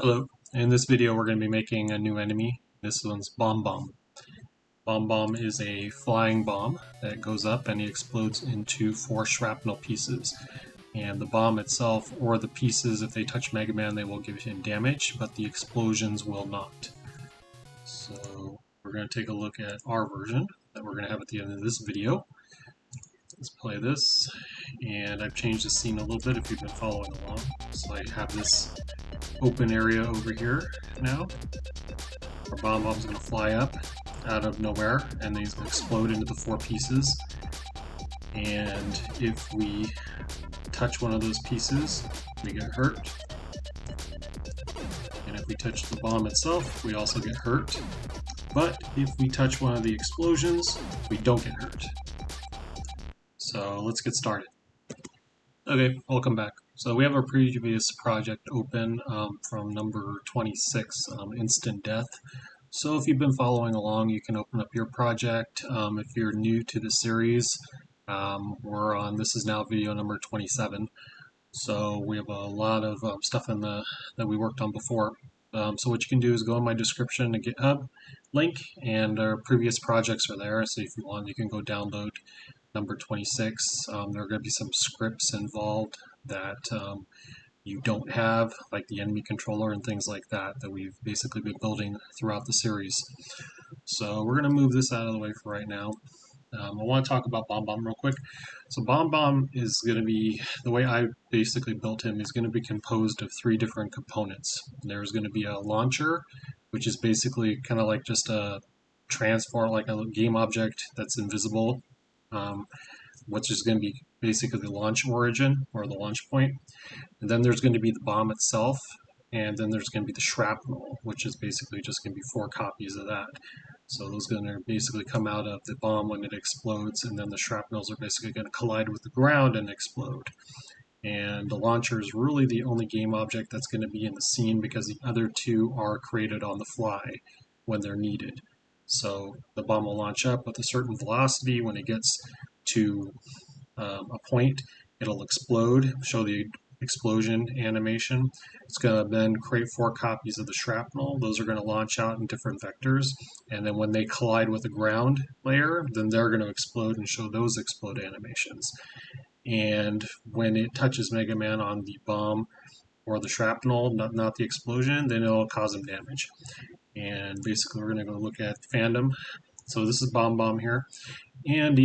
Hello. In this video we're going to be making a new enemy. This one's Bombombomb. Bombombomb is a flying bomb that goes up and it explodes into 4 shrapnel pieces. And the bomb itself, or the pieces, if they touch Mega Man, they will give him damage, but the explosions will not. So we're going to take a look at our version that we're going to have at the end of this video. Let's play this, and I've changed the scene a little bit if you've been following along. So I have this open area over here now. Our Bombomb's going to fly up out of nowhere, and then he's going to explode into the 4 pieces. And if we touch one of those pieces, we get hurt. And if we touch the bomb itself, we also get hurt. But if we touch one of the explosions, we don't get hurt. So let's get started. Okay, welcome back. So we have our previous project open from number 26, Instant Death. So if you've been following along, you can open up your project. If you're new to the series, this is now video number 27. So we have a lot of stuff in that we worked on before. So what you can do is go in my description to GitHub link, and our previous projects are there. So if you want, you can go download number 26. There are going to be some scripts involved that you don't have, like the enemy controller and things like that we've basically been building throughout the series. So we're going to move this out of the way for right now. I want to talk about Bombombomb real quick. So Bombombomb is going to be, the way I basically built him is going to be composed of 3 different components. There's going to be a launcher, which is basically kind of like just a transform, like a game object that's invisible, which is going to be basically the launch origin or the launch point. And then there's going to be the bomb itself, and then there's going to be the shrapnel, which is basically just going to be 4 copies of that. So those are going to basically come out of the bomb when it explodes, and then the shrapnels are basically going to collide with the ground and explode. And the launcher is really the only game object that's going to be in the scene, because the other 2 are created on the fly when they're needed. So the bomb will launch up with a certain velocity. When it gets to a point, it'll explode, show the explosion animation. It's going to then create 4 copies of the shrapnel. Those are going to launch out in different vectors, and then when they collide with the ground layer, then they're going to explode and show those explode animations. And when it touches Mega Man on the bomb or the shrapnel, not the explosion, then it'll cause him damage. And basically we're going to go look at fandom. So this is Bombombomb here, and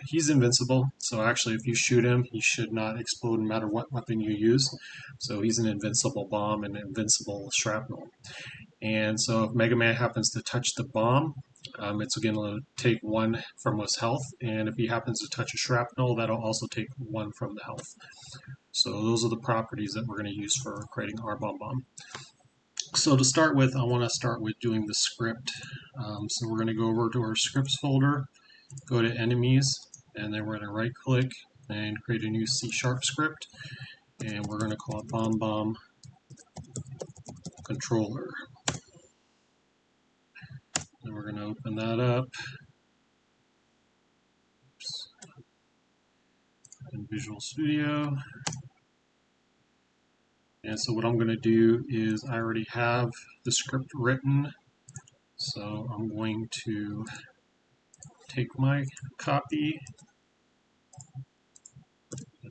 he's invincible. So actually, if you shoot him, he should not explode no matter what weapon you use. So he's an invincible bomb and an invincible shrapnel. And so if Mega Man happens to touch the bomb, it's going to take 1 from his health, and if he happens to touch a shrapnel, that'll also take 1 from the health. So those are the properties that we're going to use for creating our Bombombomb. So to start with, I want to start with doing the script. So we're going to go over to our scripts folder, go to enemies, and then we're going to right click and create a new C# script, and we're going to call it Bombombomb controller. And we're going to open that up in Visual Studio. And so what I'm going to do is I already have the script written, so I'm going to take my copy,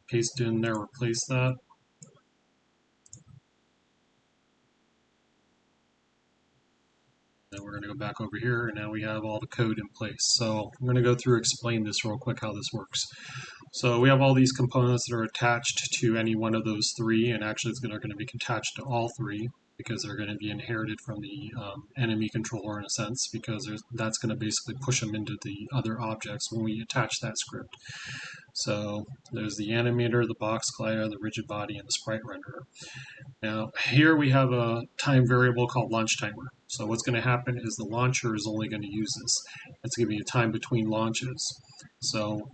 paste it in there, replace that. Then we're going to go back over here, and now we have all the code in place. So I'm going to go through and explain this real quick, how this works. So we have all these components that are attached to any one of those 3, and actually they're going to be attached to all 3, because they're going to be inherited from the enemy controller in a sense, because that's going to basically push them into the other objects when we attach that script. So there's the animator, the box collider, the rigid body, and the sprite renderer. Now here we have a time variable called launch timer. So what's going to happen is the launcher is only going to use this. It's going to be a time between launches. So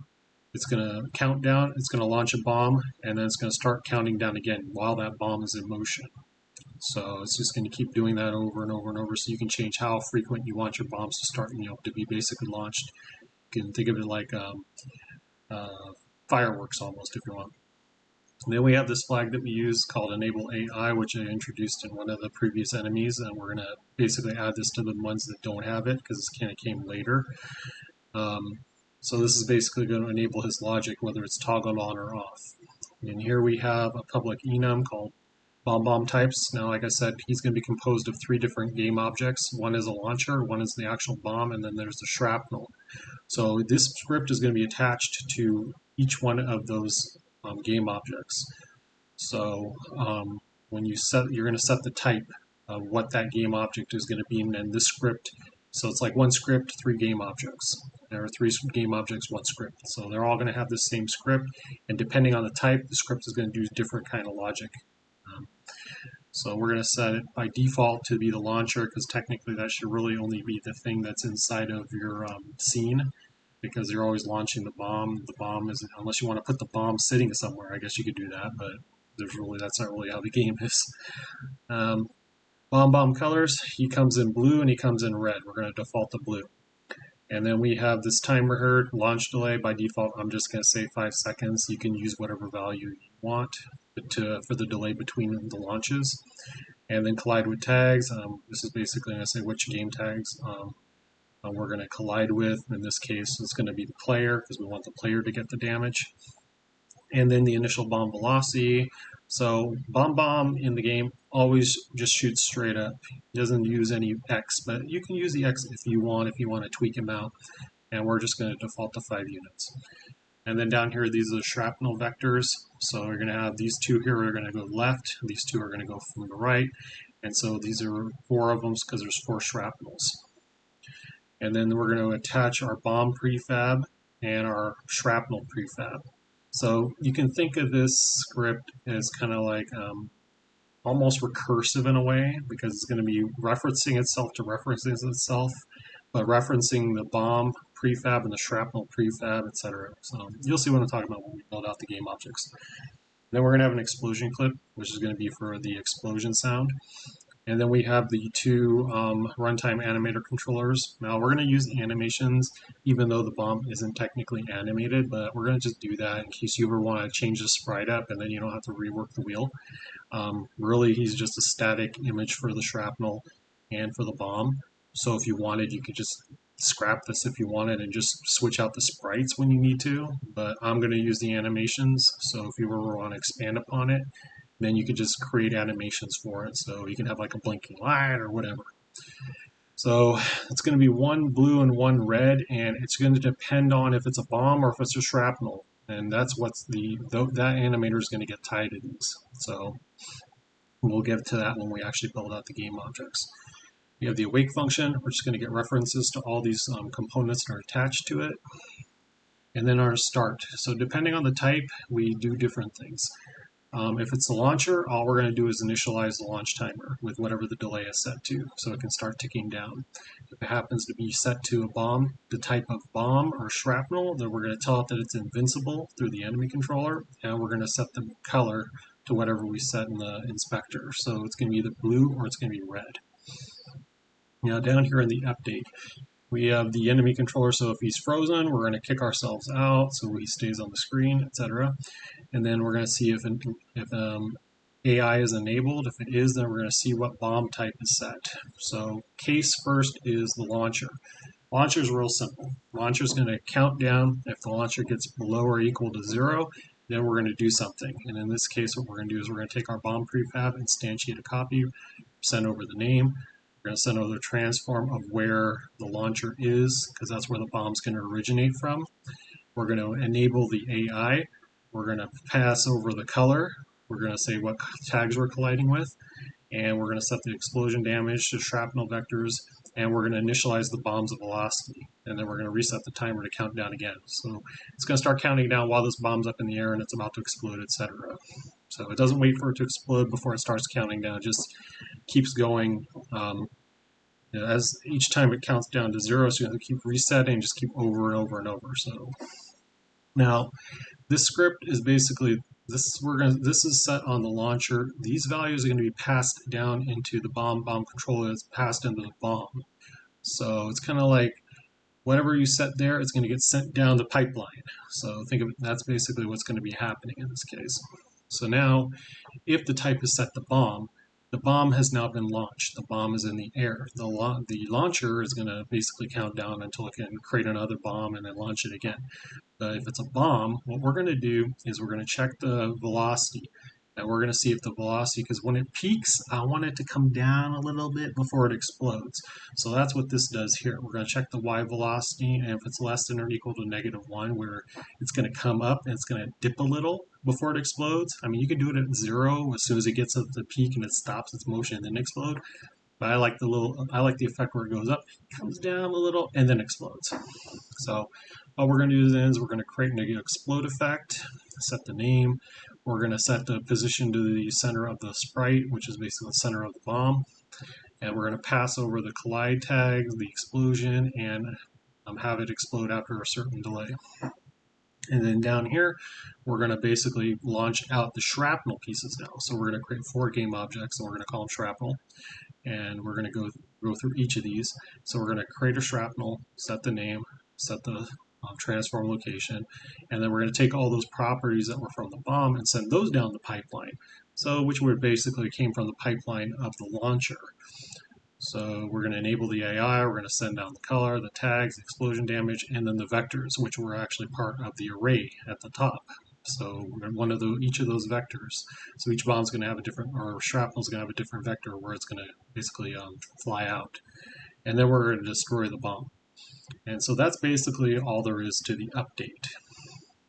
it's going to count down, it's going to launch a bomb, and then it's going to start counting down again while that bomb is in motion. So it's just going to keep doing that over and over and over, so you can change how frequent you want your bombs to start, to be basically launched. You can think of it like fireworks almost, if you want. And then we have this flag that we use called enable AI, which I introduced in one of the previous enemies, and we're going to basically add this to the ones that don't have it because this kind of came later. So this is basically going to enable his logic, whether it's toggled on or off. And here we have a public enum called Bombombomb types. Now, like I said, he's going to be composed of 3 different game objects. One is a launcher, one is the actual bomb, and then there's the shrapnel. So this script is going to be attached to each one of those game objects. So when you set, you're going to set the type of what that game object is going to be, and then this script. So it's like 1 script, 3 game objects. There are 3 game objects, 1 script. So they're all going to have the same script, and depending on the type, the script is going to do different kind of logic. So we're going to set it by default to be the launcher, because technically that should really only be the thing that's inside of your scene, because you're always launching the bomb. The bomb is, unless you want to put the bomb sitting somewhere, I guess you could do that, but that's not really how the game is. Bomb colors, he comes in blue and he comes in red. We're going to default to blue. And then we have this timer here, launch delay. By default, I'm just going to say 5 seconds. You can use whatever value you want for the delay between the launches. And then collide with tags. This is basically going to say which game tags we're going to collide with. In this case, it's going to be the player, because we want the player to get the damage. And then the initial bomb velocity. So Bombombomb in the game always just shoots straight up. He doesn't use any X, but you can use the X if you want to tweak him out. And we're just going to default to 5 units. And then down here, these are the shrapnel vectors. So we're going to have these 2 here are going to go left. These 2 are going to go from the right. And so these are 4 of them because there's 4 shrapnels. And then we're going to attach our bomb prefab and our shrapnel prefab. So you can think of this script as kind of like almost recursive in a way, because it's going to be referencing itself to referencing itself, but referencing the bomb prefab and the shrapnel prefab, etc. So you'll see what I'm talking about when we build out the game objects. Then we're going to have an explosion clip, which is going to be for the explosion sound. And then we have the 2 runtime animator controllers. Now we're going to use animations, even though the bomb isn't technically animated, but we're going to just do that in case you ever want to change the sprite up and then you don't have to rework the wheel. Really, he's just a static image for the shrapnel and for the bomb. So if you wanted, you could just scrap this if you wanted and just switch out the sprites when you need to. But I'm going to use the animations, so if you ever want to expand upon it, then you can just create animations for it. So you can have like a blinking light or whatever. So it's going to be 1 blue and 1 red, and it's going to depend on if it's a bomb or if it's a shrapnel. And that's what's that animator is going to get tied to these. So we'll get to that when we actually build out the game objects. We have the awake function. We're just going to get references to all these components that are attached to it. And then our start. So depending on the type, we do different things. If it's a launcher, all we're going to do is initialize the launch timer with whatever the delay is set to, so it can start ticking down. If it happens to be set to a bomb, the type of bomb or shrapnel, then we're going to tell it that it's invincible through the enemy controller, and we're going to set the color to whatever we set in the inspector. So it's going to be either blue or it's going to be red. Now down here in the update, we have the enemy controller, so if he's frozen, we're going to kick ourselves out so he stays on the screen, etc. And then we're going to see if AI is enabled. If it is, then we're going to see what bomb type is set. So case first is the launcher. Launcher is real simple. Launcher is going to count down. If the launcher gets below or equal to 0, then we're going to do something. And in this case, what we're going to do is we're going to take our bomb prefab, instantiate a copy, send over the name. We're going to send over the transform of where the launcher is, because that's where the bomb's going to originate from. We're going to enable the AI. We're going to pass over the color. We're going to say what tags we're colliding with. And we're going to set the explosion damage to shrapnel vectors. And we're going to initialize the bomb's velocity. And then we're going to reset the timer to count down again. So it's going to start counting down while this bomb's up in the air and it's about to explode, etc. So it doesn't wait for it to explode before it starts counting down. It just keeps going. As each time it counts down to 0, so you have to keep resetting, just keep over and over and over. So now this script is basically this is set on the launcher. These values are going to be passed down into the bomb controller that's passed into the bomb. So it's kind of like whatever you set there, it's going to get sent down the pipeline. So think of it, that's basically what's going to be happening in this case. So now, if the type is set to bomb, the bomb has now been launched. The bomb is in the air. The launcher is going to basically count down until it can create another bomb and then launch it again. But if it's a bomb, what we're going to do is we're going to check the velocity. And we're going to see if the velocity, because when it peaks, I want it to come down a little bit before it explodes. So that's what this does here. We're going to check the y velocity, and if it's less than or equal to -1, where it's going to come up and it's going to dip a little before it explodes. I mean, you can do it at 0 as soon as it gets up to the peak and it stops its motion and then explode. But I like the effect where it goes up, comes down a little, and then explodes. So what we're going to do then is we're going to create an explode effect, set the name. We're going to set the position to the center of the sprite, which is basically the center of the bomb. And we're going to pass over the collide tags, the explosion, and have it explode after a certain delay. And then down here, we're going to basically launch out the shrapnel pieces now. So we're going to create 4 game objects, and we're going to call them shrapnel. And we're going to go through each of these. So we're going to create a shrapnel, set the name, set the transform location, and then we're going to take all those properties that were from the bomb and send those down the pipeline. So which would basically came from the pipeline of the launcher. So we're going to enable the AI, we're going to send down the color, the tags, the explosion damage, and then the vectors, which were actually part of the array at the top. So each of those vectors. So each bomb's going to have a different, or shrapnel's going to have a different vector where it's going to basically fly out. And then we're going to destroy the bomb. And so that's basically all there is to the update.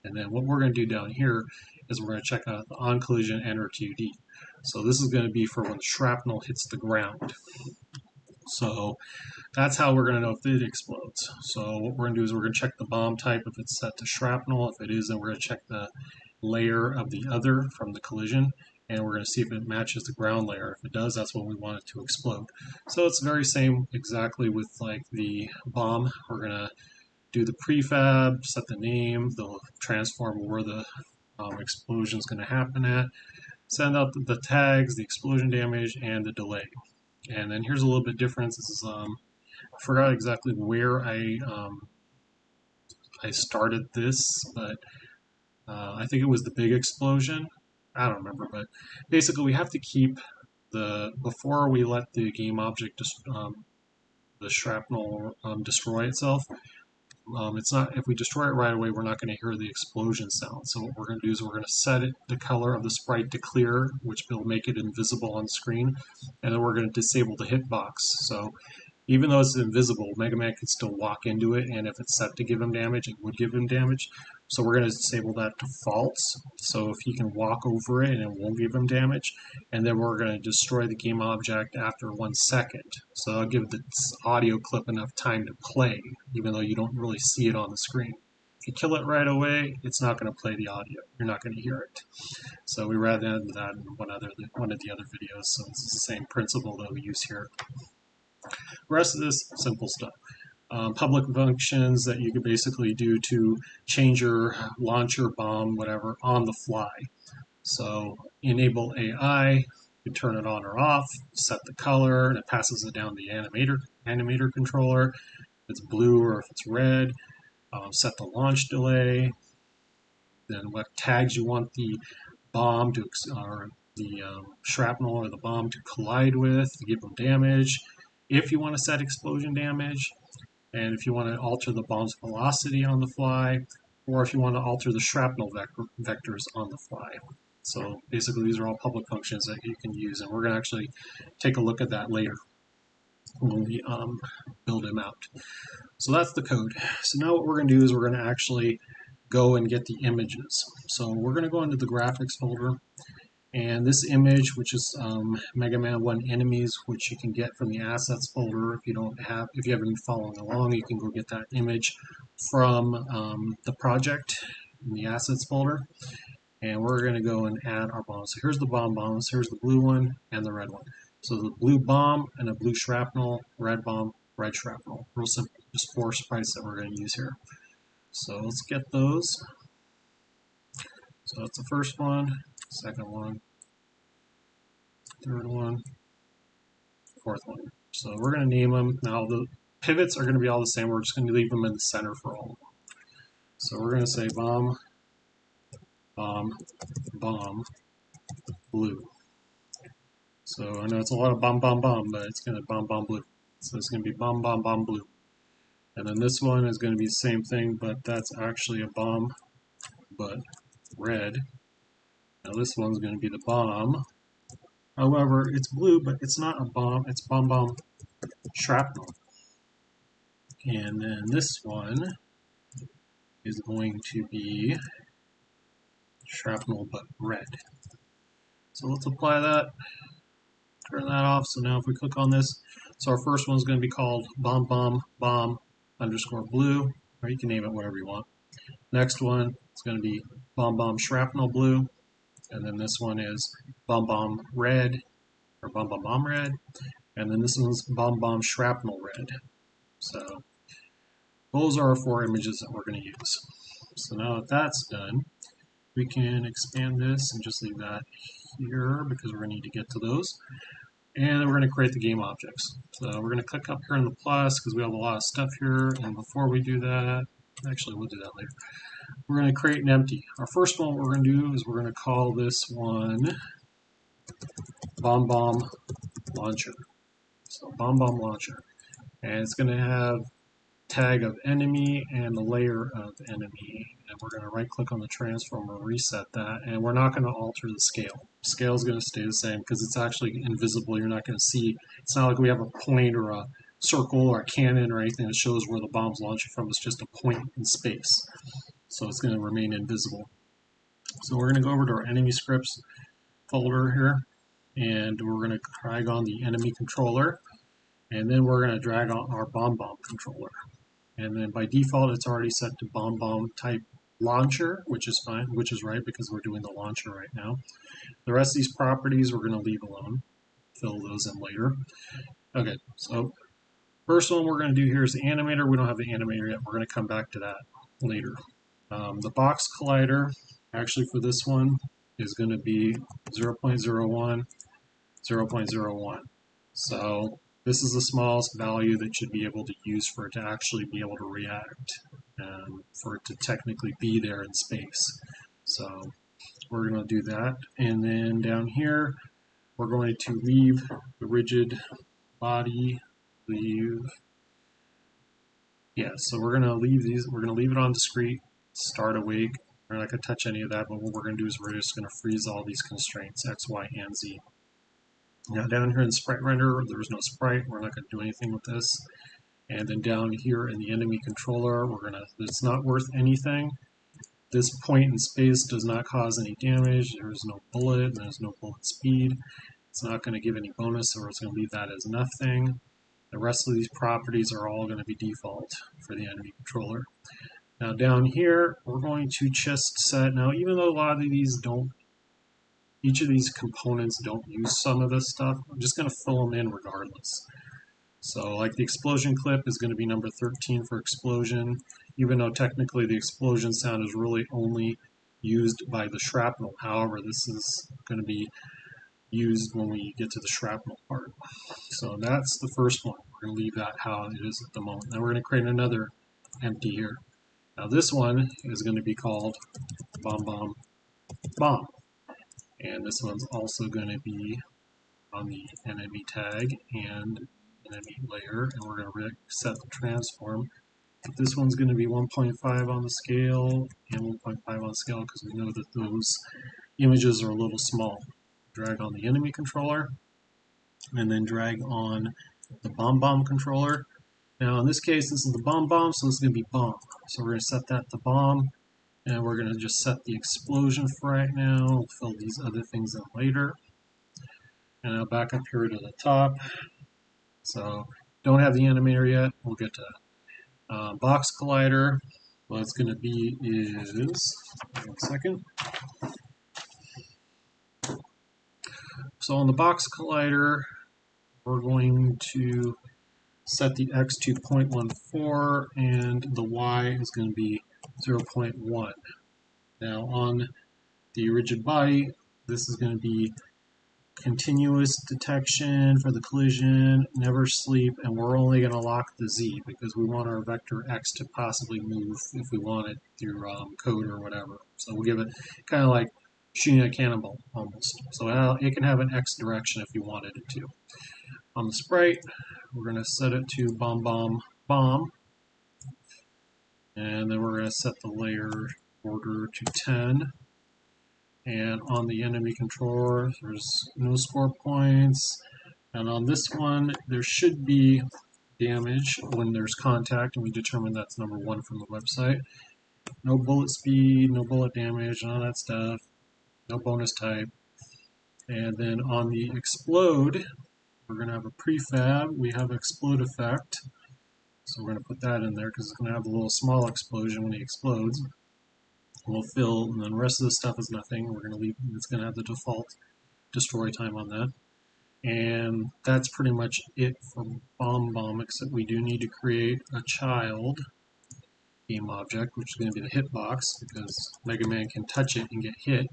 And then what we're going to do down here is we're going to check out the on collision enter QD. So this is going to be for when the shrapnel hits the ground. So that's how we're going to know if it explodes. So what we're going to do is we're going to check the bomb type if it's set to shrapnel. If it is, then we're going to check the layer of the other from the collision, and we're going to see if it matches the ground layer. If it does, that's when we want it to explode. So it's very same exactly with like the bomb. We're going to do the prefab, set the name, the transform where the explosion is going to happen at, send out the tags, the explosion damage, and the delay. And then here's a little bit difference. This is I forgot exactly where I started this, but I think it was the big explosion. I don't remember, but basically we have to keep before we let the game object the shrapnel destroy itself. It's not, if we destroy it right away, we're not going to hear the explosion sound. So what we're going to do is we're going to set the color of the sprite to clear, which will make it invisible on screen, and then we're going to disable the hitbox. So even though it's invisible, Mega Man can still walk into it, and if it's set to give him damage, it would give him damage. So we're going to disable that to false, so if he can walk over it and it won't give him damage. And then we're going to destroy the game object after 1 second. So I'll give the audio clip enough time to play, even though you don't really see it on the screen. If you kill it right away, it's not going to play the audio. You're not going to hear it. So we rather add that in one of the other videos, so it's the same principle that we use here. The rest of this, simple stuff. Public functions that you could basically do to change your launcher, bomb, whatever, on the fly. So enable AI, you turn it on or off, set the color, and it passes it down the animator controller. If it's blue or if it's red, set the launch delay, then what tags you want the bomb to, or the shrapnel or the bomb to collide with to give them damage. If you want to set explosion damage, and if you want to alter the bomb's velocity on the fly, or if you want to alter the shrapnel vectors on the fly. So basically these are all public functions that you can use, and we're going to actually take a look at that later when we build them out. So that's the code. So now what we're going to do is we're going to actually go and get the images. So we're going to go into the graphics folder, and this image, which is Mega Man 1 enemies, which you can get from the assets folder. If you haven't been following along, you can go get that image from the project in the assets folder. And we're going to go and add our bombs. So here's the bombs. Here's the blue one and the red one. So the blue bomb and a blue shrapnel, red bomb, red shrapnel. Real simple. Just 4 sprites that we're going to use here. So let's get those. So that's the first one, second one, third one, fourth one. So we're going to name them. Now the pivots are going to be all the same. We're just going to leave them in the center for all of them. So we're going to say bomb, bomb, bomb, blue. So I know it's a lot of bomb, bomb, bomb, but it's going to bomb, bomb, blue. So it's going to be bomb, bomb, bomb, blue. And then this one is going to be the same thing, but that's actually a bomb, but red. Now this one's going to be the bomb. However, it's blue, but it's not a bomb. It's bomb, bomb, shrapnel. And then this one is going to be shrapnel, but red. So let's apply that. Turn that off. So now if we click on this, so our first one is going to be called bomb, bomb, bomb underscore blue, or you can name it whatever you want. Next one is going to be bomb, bomb, shrapnel blue. And then this one is bomb, bomb, red, or bomb, bomb, bomb, red. And then this one's bomb, bomb, shrapnel red. So those are our 4 images that we're going to use. So now that that's done, we can expand this and just leave that here because we're going to need to get to those. And then we're going to create the game objects. So we're going to click up here on the plus because we have a lot of stuff here. And before we do that, actually we'll do that later. We're going to create an empty. Our first one we're going to do is we're going to call this one Bomb Launcher. So Bomb Launcher. And it's going to have tag of enemy and the layer of enemy, and we're going to right click on the transformer, reset that, and we're not going to alter the scale. Scale is going to stay the same because it's actually invisible. You're not going to see. It's not like we have a point or a circle or a cannon or anything that shows where the bomb's launching from. It's just a point in space, so it's going to remain invisible. So we're going to go over to our enemy scripts folder here, and we're going to drag on the enemy controller, and then we're going to drag on our Bombombomb controller. And then by default, it's already set to Bombombomb type launcher, which is fine, which is right because we're doing the launcher right now. The rest of these properties we're going to leave alone, fill those in later. Okay, so first one we're going to do here is the animator. We don't have the animator yet. We're going to come back to that later. The box collider, actually for this one, is going to be 0.01, 0.01. So this is the smallest value that you'd be able to use for it to actually be able to react, for it to technically be there in space. So we're going to do that. And then down here, we're going to leave the rigid body, so we're going to leave these, we're going to leave it on discrete, start awake. We're not going to touch any of that, but what we're going to do is we're just going to freeze all these constraints, X, Y, and Z. Now down here in the sprite renderer, there's no sprite. We're not going to do anything with this. And then down here in the enemy controller, it's not worth anything. This point in space does not cause any damage. There is no bullet. There's no bullet speed. It's not going to give any bonus, so we're just going to leave that as nothing. The rest of these properties are all going to be default for the enemy controller. Now down here, we're going to just set, now even though a lot of these don't, each of these components don't use some of this stuff, I'm just going to fill them in regardless. So like the explosion clip is going to be number 13 for explosion, even though technically the explosion sound is really only used by the shrapnel. However, this is going to be used when we get to the shrapnel part. So that's the first one. We're going to leave that how it is at the moment. Now we're going to create another empty here. Now this one is going to be called Bomb. And this one's also going to be on the enemy tag and enemy layer, and we're going to set the transform. But this one's going to be 1.5 on the scale and 1.5 on the scale because we know that those images are a little small. Drag on the enemy controller and then drag on the Bombombomb controller. Now in this case, this is the Bombombomb, so this is going to be bomb. So we're going to set that to bomb. And we're going to just set the explosion for right now. We'll fill these other things in later. And now back up here to the top. So don't have the animator yet. We'll get to box collider. What it's going to be is, 1 second. So on the box collider, we're going to set the X to 0.14 and the Y is going to be 0.1. Now on the rigid body, this is going to be continuous detection for the collision, never sleep, and we're only going to lock the Z because we want our vector X to possibly move if we want it through code or whatever. So we'll give it kind of like shooting a cannonball almost. So it can have an X direction if you wanted it to. On the sprite, we're going to set it to Bombombomb, and then we're going to set the layer order to 10. And on the enemy controller, there's no score points. And on this one, there should be damage when there's contact, and we determine that's number 1 from the website. No bullet speed, no bullet damage, none of that stuff. No bonus type. And then on the explode, we're going to have a prefab. We have explode effect. So we're going to put that in there because it's going to have a little small explosion when he explodes. We'll fill, and then the rest of the stuff is nothing. We're going to leave, it's going to have the default destroy time on that. And that's pretty much it for Bombombomb, except we do need to create a child game object, which is going to be the hitbox, because Mega Man can touch it and get hit.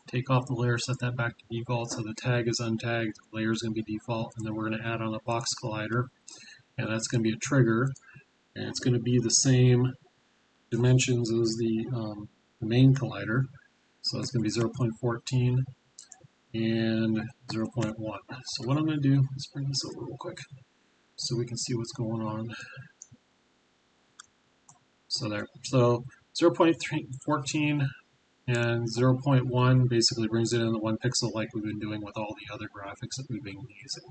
Take off the layer, set that back to default, so the tag is untagged, the layer is going to be default, and then we're going to add on a box collider, and that's going to be a trigger, and it's going to be the same dimensions as the main collider, so it's going to be 0.14 and 0.1. So what I'm going to do, let's bring this over real quick so we can see what's going on. So there, so 0.14 and 0.1 basically brings it in the 1 pixel like we've been doing with all the other graphics that we've been using.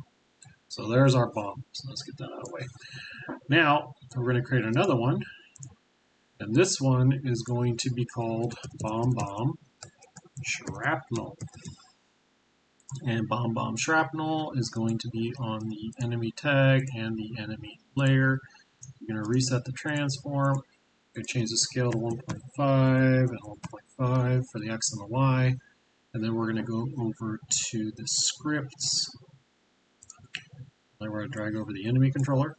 So there's our bomb. So let's get that out of the way. Now we're going to create another one, and this one is going to be called Bomb Shrapnel. And Bomb Shrapnel is going to be on the enemy tag and the enemy layer. You're going to reset the transform. You're going to change the scale to 1.5 and 1.5 for the X and the Y. And then we're going to go over to the scripts. Then we're going to drag over the enemy controller.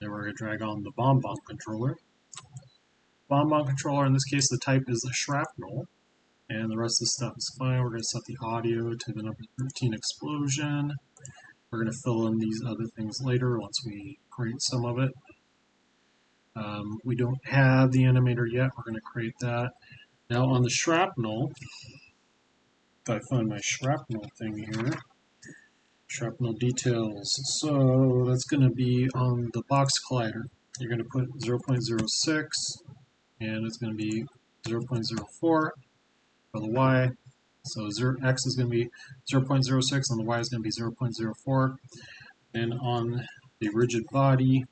Then we're going to drag on the Bomb controller. Bomb controller, in this case, the type is a Shrapnel. And the rest of the stuff is fine. We're going to set the audio to the number 13 explosion. We're going to fill in these other things later once we create some of it. We don't have the animator yet. We're going to create that. Now on the Shrapnel, if I find my Shrapnel thing here, Shrapnel details. So that's going to be on the box collider. You're going to put 0.06, and it's going to be 0.04 for the Y. So X is going to be 0.06 and the Y is going to be 0.04. And on the rigid body,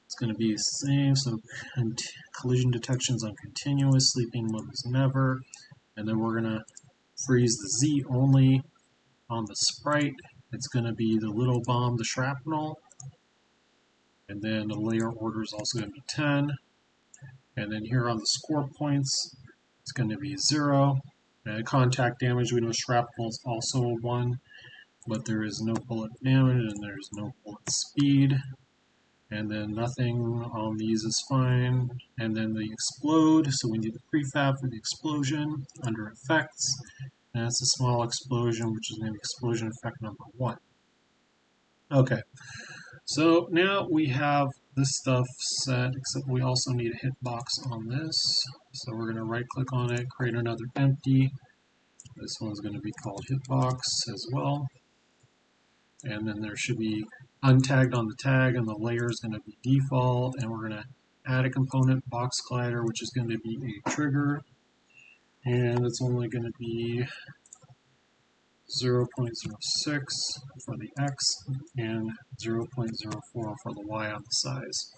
it's going to be the same. So collision detections on continuous, sleeping mode is never. And then we're going to freeze the Z only. On the sprite, it's going to be the little bomb, the Shrapnel. And then the layer order is also going to be 10. And then here on the score points, it's going to be 0. And contact damage, we know Shrapnel is also a 1, but there is no bullet damage and there's no bullet speed. And then nothing on these is fine. And then the explode, so we need the prefab for the explosion under effects. And that's a small explosion, which is going to be explosion effect number 1. Okay, so now we have this stuff set, except we also need a hitbox on this. So we're going to right click on it, create another empty. This one's going to be called hitbox as well. And then there should be untagged on the tag, and the layer is going to be default. And we're going to add a component, box collider, which is going to be a trigger. And it's only going to be 0.06 for the X and 0.04 for the Y on the size.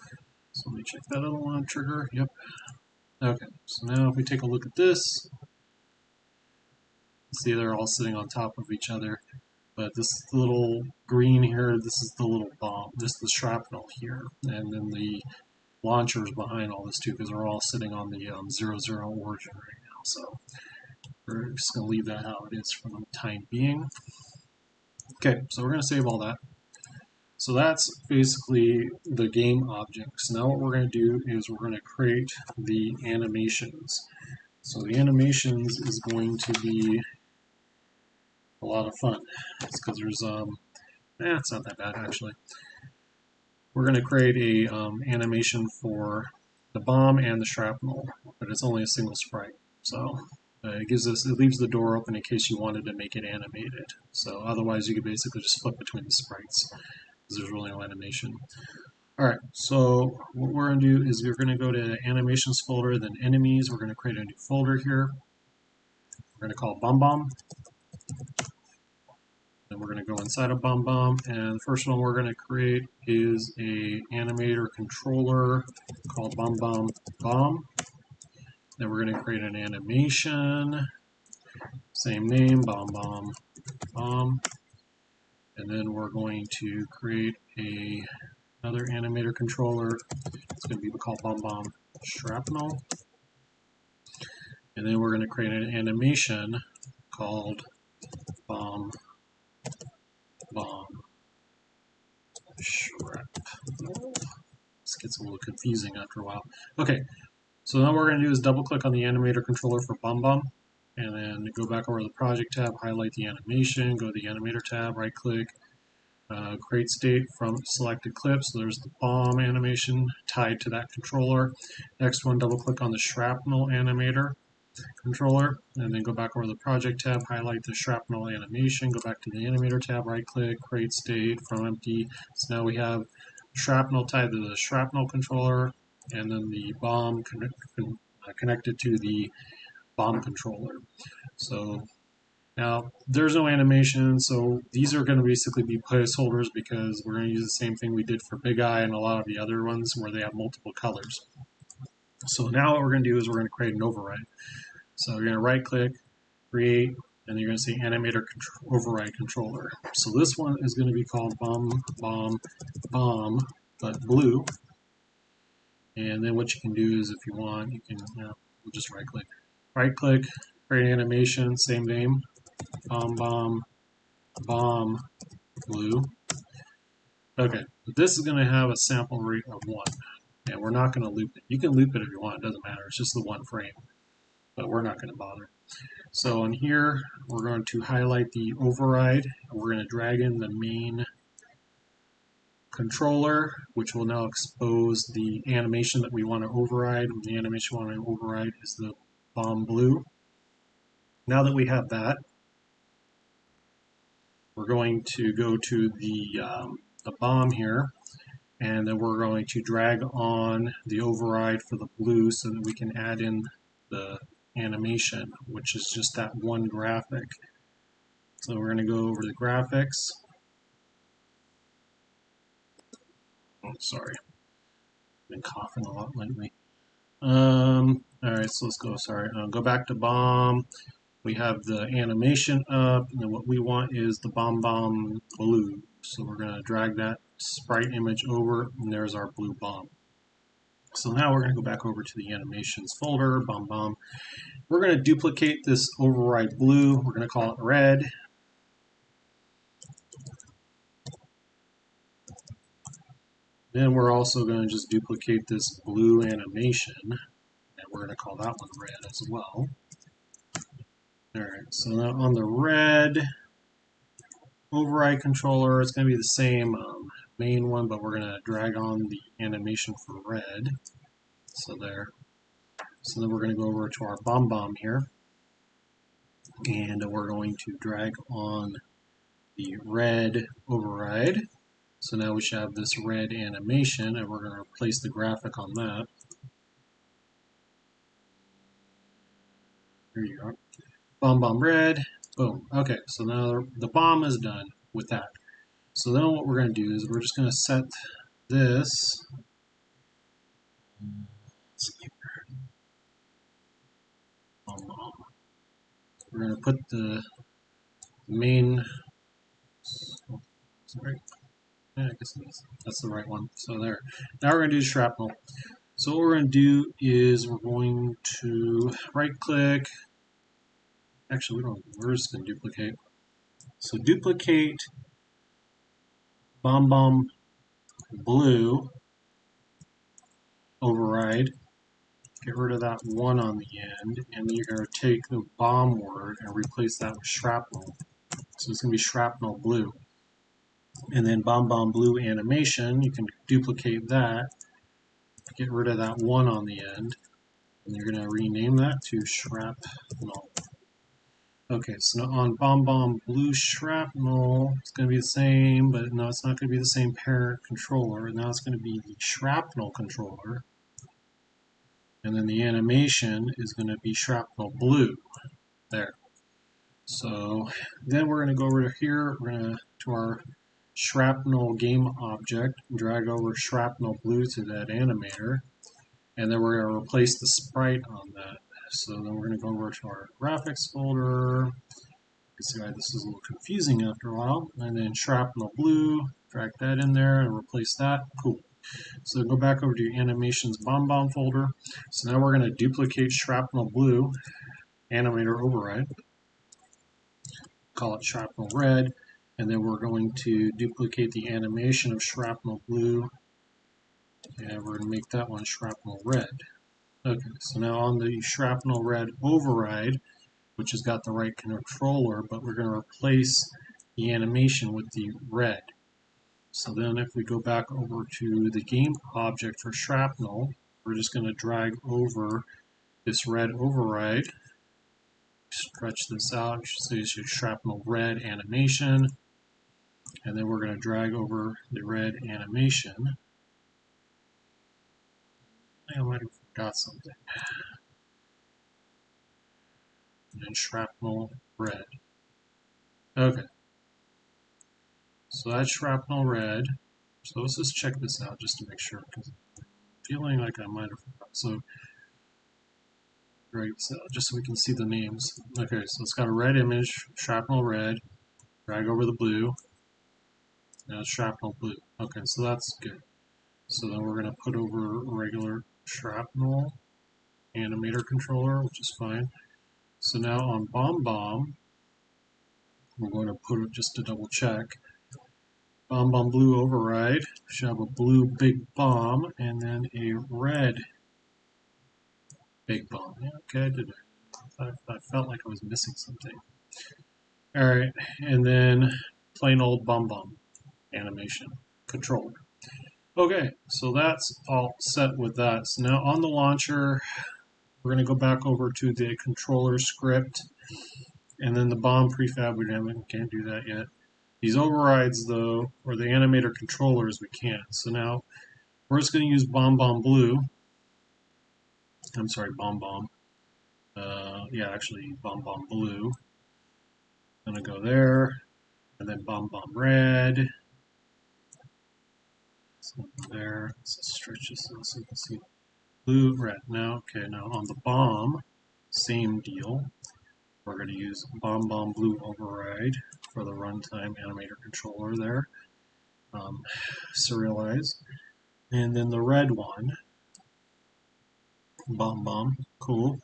So let me check that other one, trigger, yep. Okay, so now if we take a look at this, see they're all sitting on top of each other, but this little green here, this is the little bomb, this is the Shrapnel here, and then the launcher is behind all this too, because they're all sitting on the 0, origin right now, so we're just going to leave that how it is for the time being. Okay, so we're going to save all that. So that's basically the game objects. Now what we're going to do is we're going to create the animations. So the animations is going to be a lot of fun. It's because there's, it's not that bad actually. We're going to create a animation for the bomb and the Shrapnel, but it's only a single sprite. So it leaves the door open in case you wanted to make it animated. So otherwise you could basically just flip between the sprites because there's really no animation. Alright, so what we're going to do is we're going to go to animations folder, then enemies. We're going to create a new folder here. We're going to call it Bombombomb. Then we're going to go inside of Bombombomb, and the first one we're going to create is a animator controller called Bombombomb. Then we're going to create an animation, same name, Bombombomb. And then we're going to create another animator controller. It's going to be called Bombombomb Shrapnel. And then we're going to create an animation called Bombombomb Shrapnel. This gets a little confusing after a while. Okay, so now what we're going to do is double click on the animator controller for Bombombomb, and then go back over to the project tab, highlight the animation, go to the animator tab, right click, create state from selected clip. So there's the bomb animation tied to that controller. Next one, double click on the shrapnel animator controller, and then go back over to the project tab, highlight the shrapnel animation, go back to the animator tab, right click, create state from empty. So now we have shrapnel tied to the shrapnel controller, and then the bomb connected to the bomb controller. So now there's no animation, so these are going to basically be placeholders because we're going to use the same thing we did for Big Eye and a lot of the other ones where they have multiple colors. So now what we're going to do is we're going to create an override. So you're going to right click, create, and you're going to say animator override controller. So this one is going to be called Bombombomb, but blue. And then what you can do is if you want, you can, we'll just right click, create animation, same name, Bombombomb blue. Okay, this is going to have a sample rate of 1, and we're not going to loop it. You can loop it if you want, it doesn't matter, it's just the one frame, but we're not going to bother. So in here, we're going to highlight the override, and we're going to drag in the main controller, which will now expose the animation that we want to override. The animation we want to override is the bomb blue. Now that we have that, we're going to go to the bomb here, and then we're going to drag on the override for the blue so that we can add in the animation, which is just that one graphic. So we're going to go over to the graphics. Oh, sorry. I've been coughing a lot lately. Alright, so let's go, go back to bomb. We have the animation up, and then what we want is the Bombombomb blue. So we're going to drag that sprite image over, and there's our blue bomb. So now we're going to go back over to the animations folder, Bombombomb. We're going to duplicate this override blue. We're going to call it red. Then we're also going to just duplicate this blue animation, and we're going to call that one red as well. Alright, so now on the red override controller, it's going to be the same main one, but we're going to drag on the animation for red. So there. So then we're going to go over to our Bombombomb here, and we're going to drag on the red override. So now we should have this red animation, and we're going to replace the graphic on that. There you go. Bombombomb red. Boom. Okay, so now the bomb is done with that. So then what we're going to do is we're just going to set this. We're going to put the main. Sorry. Yeah, I guess that's the right one. So there. Now we're going to do shrapnel. So what we're going to do is we're going to right click. Actually, we're just going to duplicate. So duplicate Bombombomb blue override. Get rid of that one on the end, and then you're going to take the bomb word and replace that with shrapnel. So it's going to be shrapnel blue. And then Bombombomb blue animation, you can duplicate that. Get rid of that one on the end. And you're going to rename that to Shrapnel. Okay, so now on Bombombomb Blue Shrapnel, it's going to be the same, but no, it's not going to be the same parent controller. Now it's going to be the Shrapnel controller. And then the animation is going to be Shrapnel Blue. There. So then we're going to go over to here. We're going to our Shrapnel game object, drag over Shrapnel Blue to that animator, and then we're going to replace the sprite on that. So then we're going to go over to our graphics folder. You can see why this is a little confusing after a while. And then Shrapnel Blue, drag that in there and replace that. Cool. So go back over to your animations Bombombomb folder. So now we're going to duplicate Shrapnel Blue, animator override. Call it Shrapnel Red. And then we're going to duplicate the animation of Shrapnel Blue. And we're going to make that one Shrapnel Red. Okay, so now on the Shrapnel Red override, which has got the right controller, but we're going to replace the animation with the red. So then if we go back over to the game object for Shrapnel, we're just going to drag over this red override, stretch this out, you should say it's your Shrapnel Red animation, and then we're going to drag over the red animation. I might have forgot something. And then Shrapnel Red. Okay. So that's Shrapnel Red. So let's just check this out just to make sure, because I'm feeling like I might have forgot. So, right, so just so we can see the names. Okay, so it's got a red image, Shrapnel Red, drag over the blue, now it's Shrapnel Blue. Okay, so that's good. So then we're going to put over regular Shrapnel animator controller, which is fine. So now on Bombombomb, we're going to put it just to double check. Bombombomb Blue override should have a blue big bomb and then a red big bomb. Yeah, okay, I did it. I felt like I was missing something. Alright, and then plain old Bombombomb animation controller. Okay, so that's all set with that. So now on the launcher, we're going to go back over to the controller script, and then the bomb prefab, we can't do that yet. These overrides, though, or the animator controllers, we can't. So now we're just going to use Bombombomb Blue. I'm sorry, Bombombomb. Yeah, actually, Bombombomb Blue. Going to go there, and then Bombombomb Red. So there, let's stretch this so you can see blue, red. Now, okay, now on the bomb, same deal. We're going to use Bombombomb Blue override for the runtime animator controller there. Serialize. And then the red one, Bombombomb, cool.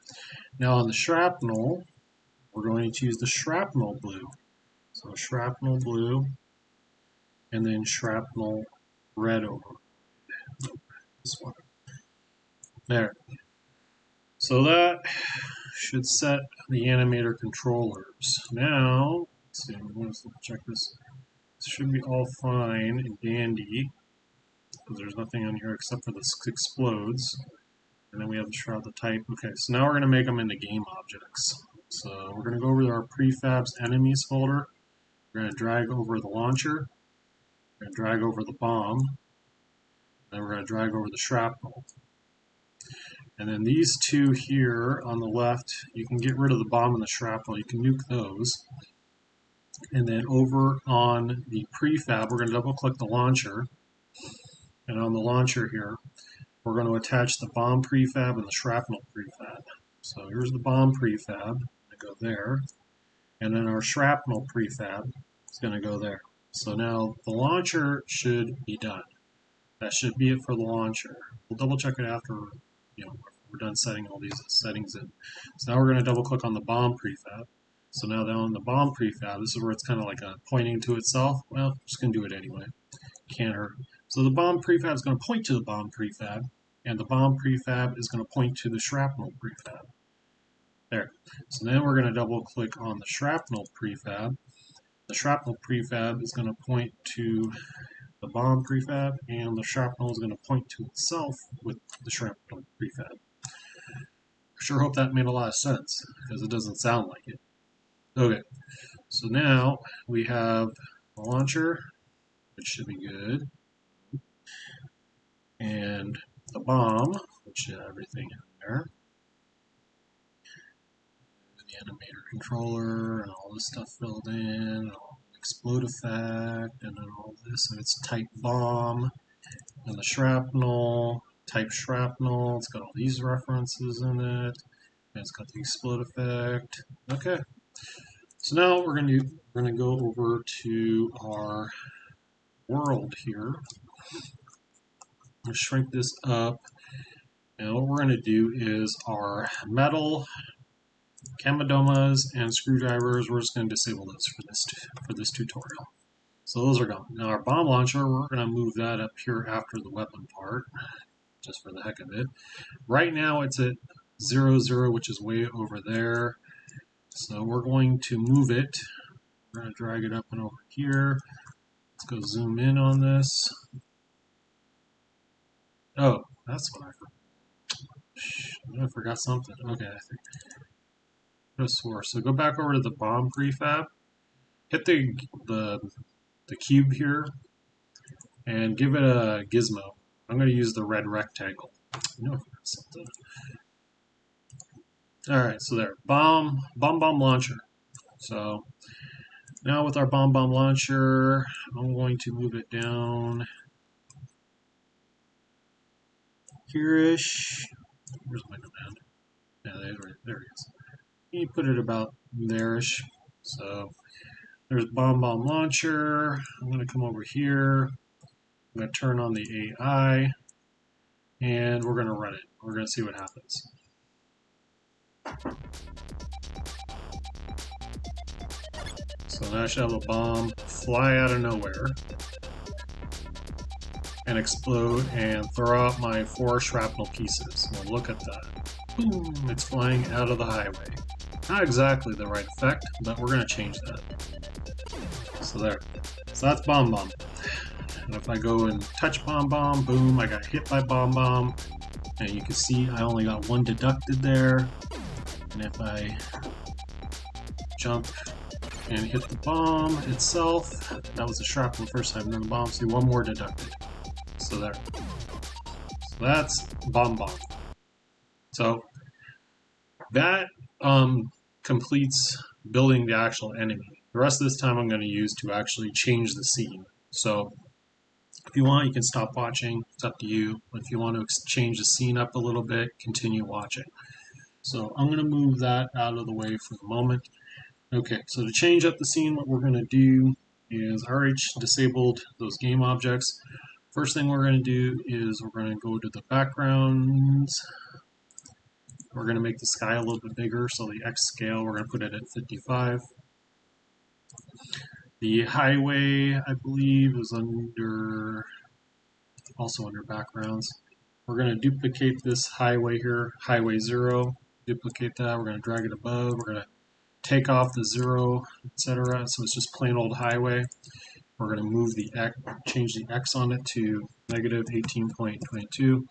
Now on the Shrapnel, we're going to use the Shrapnel Blue. So Shrapnel Blue, and then Shrapnel Red over. Nope, this one. There. So that should set the animator controllers. Now, let's see, let's check this. This should be all fine and dandy, because there's nothing on here except for this explodes. And then we have the shroud, the type. Okay, so now we're going to make them into game objects. So we're going to go over to our prefabs enemies folder. We're going to drag over the launcher. We're going to drag over the bomb. Then we're going to drag over the shrapnel. And then these two here on the left, you can get rid of the bomb and the shrapnel. You can nuke those. And then over on the prefab, we're going to double click the launcher. And on the launcher here, we're going to attach the bomb prefab and the shrapnel prefab. So here's the bomb prefab. I go there. And then our shrapnel prefab is going to go there. So now the launcher should be done. That should be it for the launcher. We'll double check it after we're done setting all these settings in. So now we're going to double click on the bomb prefab. So now down on the bomb prefab, this is where it's kind of like pointing to itself. Well, I'm just going to do it anyway. Can't hurt. So the bomb prefab is going to point to the bomb prefab, and the bomb prefab is going to point to the shrapnel prefab. There. So then we're going to double click on the shrapnel prefab. The shrapnel prefab is going to point to the bomb prefab, and the shrapnel is going to point to itself with the shrapnel prefab. sure hope that made a lot of sense, because it doesn't sound like it. Okay, so now we have a launcher, which should be good, and the bomb, which should have everything in there, the animator controller, and all this stuff filled in, explode effect, and then all this, and it's type bomb, and the shrapnel, type shrapnel, it's got all these references in it, and it's got the explode effect. Okay, so now we're gonna go over to our world here. I'll shrink this up, and what we're going to do is our metal, chemadomas, and screwdrivers, we're just going to disable those for this tutorial. So those are gone. Now our bomb launcher, we're going to move that up here after the weapon part, just for the heck of it. Right now it's at 0, 0, which is way over there. So we're going to move it. We're going to drag it up and over here. Let's go zoom in on this. Oh, that's what I forgot. I forgot something. Okay, I think. I swore. So go back over to the bomb prefab. Hit the cube here, and give it a gizmo. I'm going to use the red rectangle. I know I forgot something. All right, so there, bomb launcher. So now with our bomb launcher, I'm going to move it down here-ish. Where's my command? Yeah, there it is. You put it about there-ish. So there's bomb launcher. I'm going to come over here. I'm going to turn on the AI, and we're going to run it. We're going to see what happens. So now I should have a bomb fly out of nowhere and explode and throw out my 4 shrapnel pieces. Well, look at that. Boom! It's flying out of the highway. Not exactly the right effect, but we're going to change that. So there. So that's Bombombomb. And if I go and touch Bombombomb, boom, I got hit by Bombombomb. And you can see I only got 1 deducted there. And if I jump and hit the bomb itself, that was the shrapnel the first time, then the bomb, see 1 more deducted. So there. So that's Bombombomb. So that completes building the actual enemy. The rest of this time I'm going to use to actually change the scene. So if you want, you can stop watching. It's up to you. But if you want to change the scene up a little bit, continue watching. So I'm going to move that out of the way for the moment. Okay, so to change up the scene, what we're going to do is I already disabled those game objects. First thing we're going to do is we're going to go to the backgrounds. We're going to make the sky a little bit bigger, so the X scale, we're going to put it at 55. The highway, I believe, is also under backgrounds. We're going to duplicate this highway here, highway 0. Duplicate that. We're going to drag it above. We're going to take off the 0, etc. So it's just plain old highway. We're going to move the X, change the X on it to negative 18.22.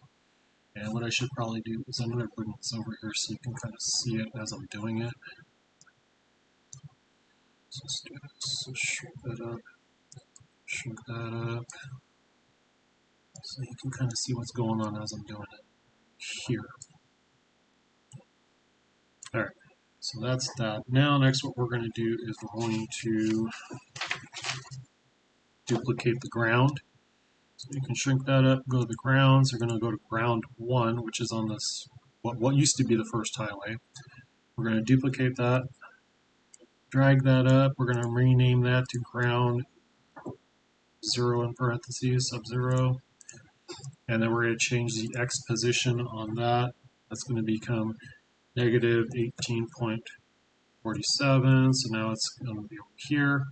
And what I should probably do is I'm going to bring this over here so you can kind of see it as I'm doing it. So let's do this. So shrink that up, so you can kind of see what's going on as I'm doing it here. All right, so that's that. Now next what we're going to do is we're going to duplicate the ground. So you can shrink that up, go to the grounds. You're going to go to ground 1, which is on this, what used to be the first highway. We're going to duplicate that, drag that up. We're going to rename that to ground 0 in parentheses, sub-0. And then we're going to change the X position on that. That's going to become negative 18.47. So now it's going to be over here.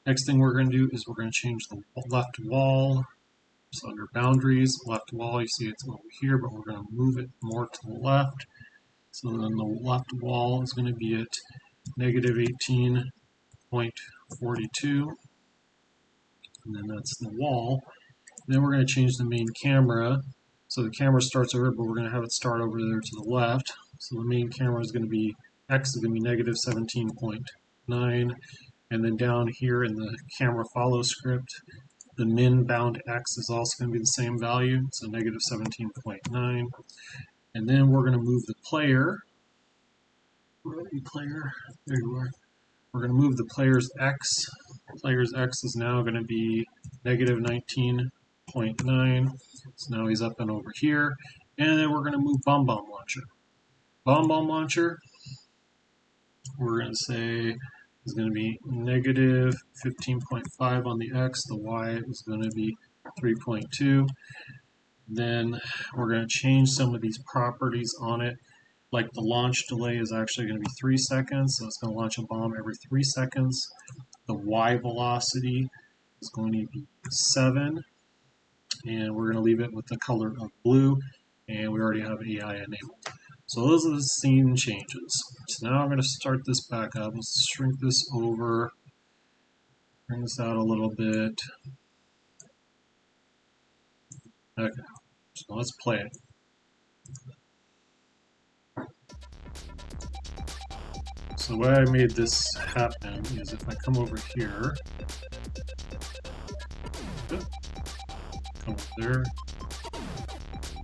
Next thing we're going to do is we're going to change the left wall. So under boundaries, left wall, you see it's over here, but we're going to move it more to the left. So then the left wall is going to be at negative 18.42. And then that's the wall. And then we're going to change the main camera. So the camera starts over, but we're going to have it start over there to the left. So the main camera is going to be, X is going to be negative 17.9. And then down here in the camera follow script, the min bound X is also going to be the same value, so negative 17.9. And then we're going to move the player. Where are you, player? There you are. We're going to move the player's X. Player's X is now going to be negative 19.9. So now he's up and over here. And then we're going to move Bombombomb launcher. Bombombomb launcher, we're going to say is going to be negative 15.5 on the X. The Y is going to be 3.2. Then we're going to change some of these properties on it. Like the launch delay is actually going to be 3 seconds, so it's going to launch a bomb every 3 seconds. The Y velocity is going to be 7, and we're going to leave it with the color of blue, and we already have AI enabled. So those are the scene changes. So now I'm going to start this back up. Let's shrink this over, bring this out a little bit. Okay, so let's play it. So the way I made this happen is if I come over here, come over there.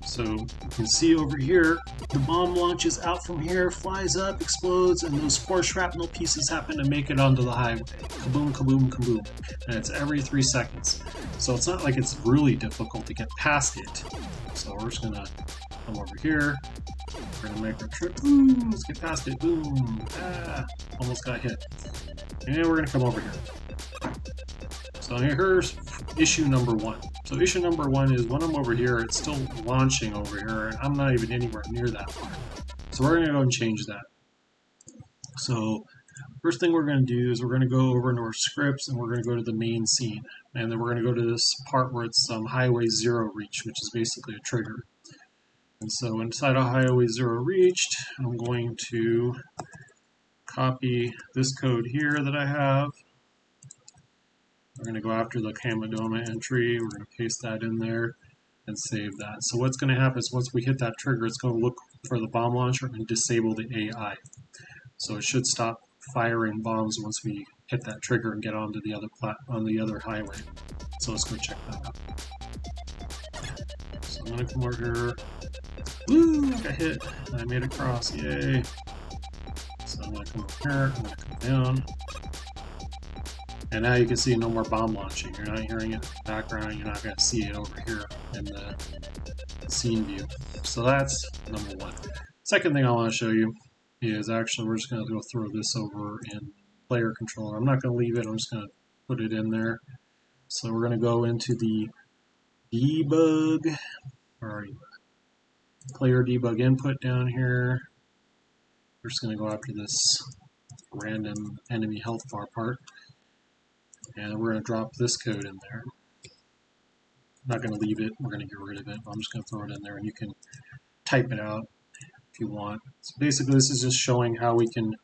So you can see over here, the bomb launches out from here, flies up, explodes, and those 4 shrapnel pieces happen to make it onto the highway. Kaboom, kaboom, kaboom. And it's every 3 seconds. So it's not like it's really difficult to get past it. So we're just gonna come over here. We're gonna make our trip. Boom, let's get past it. Boom. Ah, almost got hit. And we're gonna come over here. So here's issue number 1. So issue number 1 is when I'm over here, it's still launching over here, and I'm not even anywhere near that part. So we're gonna go and change that. So first thing we're gonna do is we're gonna go over into our scripts, and we're gonna go to the main scene. And then we're gonna go to this part where it's highway 0 reach, which is basically a trigger. And so inside of highway 0 reached, I'm going to copy this code here that I have. We're going to go after the Kamadoma entry, we're going to paste that in there and save that. So what's going to happen is once we hit that trigger, it's going to look for the bomb launcher and disable the AI. So it should stop firing bombs once we hit that trigger and get onto the other highway. So let's go check that out. So I'm going to come over here. Woo! I got hit. I made it cross. Yay! So I'm going to come up here. I'm going to come down. And now you can see no more bomb launching. You're not hearing it in the background. You're not going to see it over here in the scene view. So that's number 1. Second thing I want to show you is actually we're just going to go throw this over in player controller. I'm not going to leave it. I'm just going to put it in there. So we're going to go into the debug. Where are you? Player debug input down here. We're just going to go after this random enemy health bar part. And we're going to drop this code in there. I'm not going to leave it. We're going to get rid of it. I'm just going to throw it in there, and you can type it out if you want. So basically, this is just showing how we can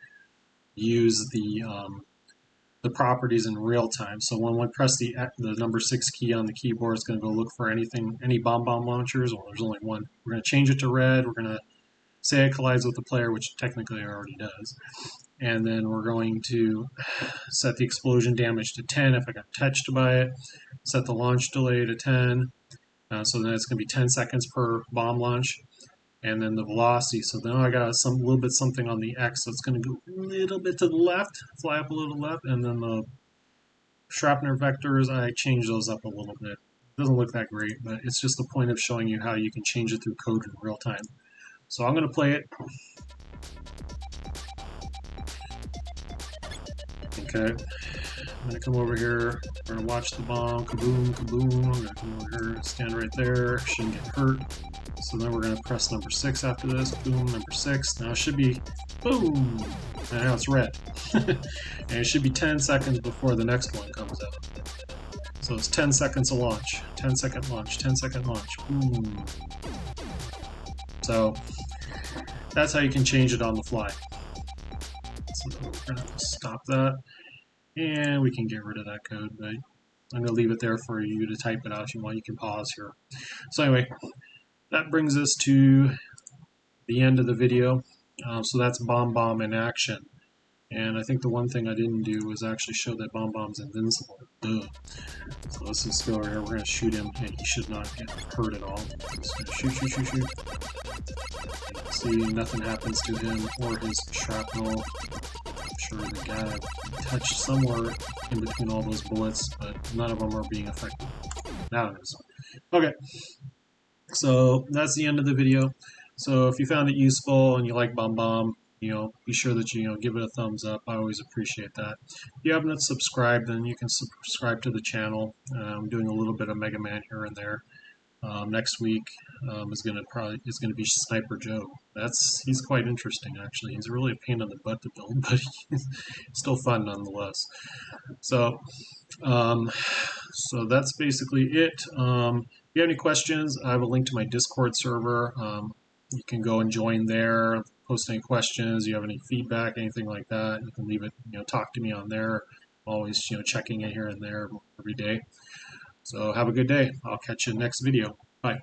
use the properties in real time. So when we press the number 6 key on the keyboard, it's going to go look for any bomb launchers. Well, there's only one. We're going to change it to red. We're going to say it collides with the player, which technically it already does. And then we're going to set the explosion damage to 10 if I got touched by it. Set the launch delay to 10. So then it's going to be 10 seconds per bomb launch. And then the velocity. So then I got a little bit something on the X. So it's going to go a little bit to the left, fly up a little left. And then the Shrapnel vectors, I changed those up a little bit. It doesn't look that great, but it's just the point of showing you how you can change it through code in real time. So I'm going to play it. Okay, I'm going to come over here, we're going to watch the bomb, kaboom, kaboom, I'm going to come over here, stand right there, shouldn't get hurt. So then we're going to press number 6 after this, boom, number 6, now it should be, boom, and now it's red. And it should be 10 seconds before the next one comes out. So it's 10 seconds of launch, 10 second launch, 10 second launch, boom. So that's how you can change it on the fly. So we're going to stop that, and we can get rid of that code, but I'm going to leave it there for you to type it out if you want. You can pause here. So anyway, that brings us to the end of the video. So that's Bomb in action. And I think the one thing I didn't do was actually show that Bomb's invincible. Duh. So let's just go over here. We're going to shoot him, and he should not get hurt at all. Just going to shoot, shoot, shoot, shoot. See, nothing happens to him or his shrapnel. I'm sure the guy touched somewhere in between all those bullets, but none of them are being affected. Now it is. Okay, so that's the end of the video. So if you found it useful and you like Bomb, be sure that you give it a thumbs up. I always appreciate that. If you haven't subscribed, then you can subscribe to the channel. I'm doing a little bit of Mega Man here and there. Next week is gonna be Sniper Joe. He's quite interesting actually. He's really a pain in the butt to build, but he's still fun nonetheless. So so that's basically it. If you have any questions, I have a link to my Discord server. You can go and join there, post any questions, you have any feedback, anything like that, you can leave it, talk to me on there. Always, checking in here and there every day. So have a good day. I'll catch you in the next video. Bye.